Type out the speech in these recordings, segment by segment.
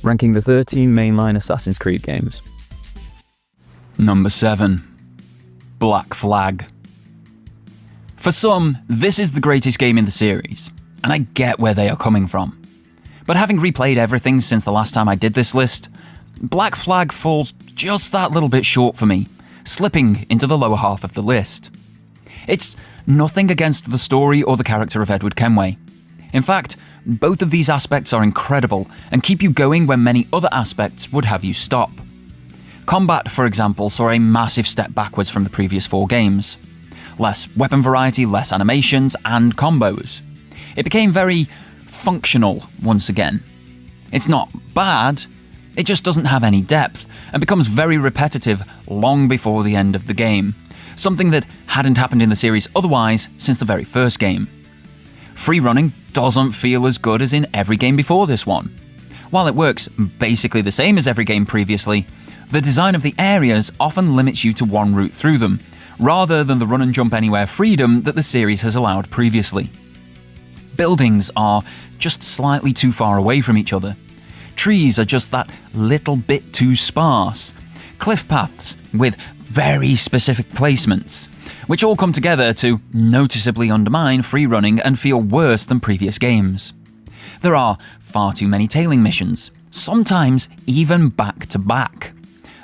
ranking the 13 mainline Assassin's Creed games. Number 7. Black Flag. For some, this is the greatest game in the series, and I get where they are coming from. But having replayed everything since the last time I did this list, Black Flag falls just that little bit short for me, slipping into the lower half of the list. It's nothing against the story or the character of Edward Kenway. In fact, both of these aspects are incredible and keep you going when many other aspects would have you stop. Combat, for example, saw a massive step backwards from the previous 4 games. Less weapon variety, less animations, and combos. It became very functional once again. It's not bad, it just doesn't have any depth and becomes very repetitive long before the end of the game, something that hadn't happened in the series otherwise since the very first game. Free running doesn't feel as good as in every game before this one. While it works basically the same as every game previously, the design of the areas often limits you to one route through them, rather than the run and jump anywhere freedom that the series has allowed previously. Buildings are just slightly too far away from each other. Trees are just that little bit too sparse. Cliff paths with very specific placements, which all come together to noticeably undermine free running and feel worse than previous games. There are far too many tailing missions, sometimes even back to back.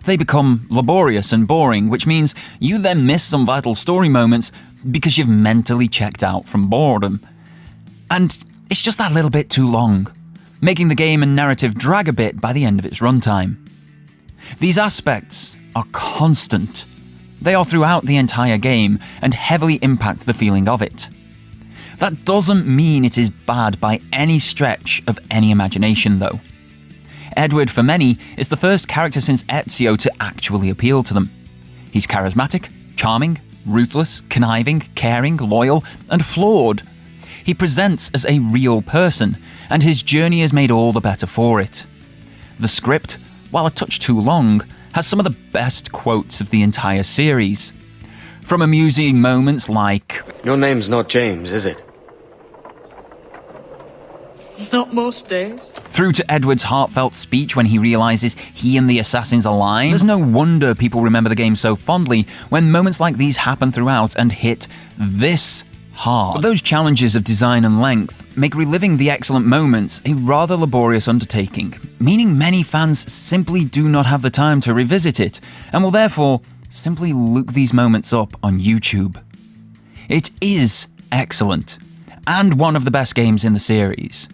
They become laborious and boring, which means you then miss some vital story moments because you've mentally checked out from boredom. And it's just that little bit too long, making the game and narrative drag a bit by the end of its runtime. These aspects are constant. They are throughout the entire game and heavily impact the feeling of it. That doesn't mean it is bad by any stretch of any imagination, though. Edward, for many, is the first character since Ezio to actually appeal to them. He's charismatic, charming, ruthless, conniving, caring, loyal, and flawed. He presents as a real person, and his journey is made all the better for it. The script, while a touch too long, has some of the best quotes of the entire series. From amusing moments like, "Your name's not James, is it?" Not most days. Through to Edward's heartfelt speech when he realises he and the assassins align. There's no wonder people remember the game so fondly when moments like these happen throughout and hit this hard. But those challenges of design and length make reliving the excellent moments a rather laborious undertaking, meaning many fans simply do not have the time to revisit it, and will therefore simply look these moments up on YouTube. It is excellent, and one of the best games in the series.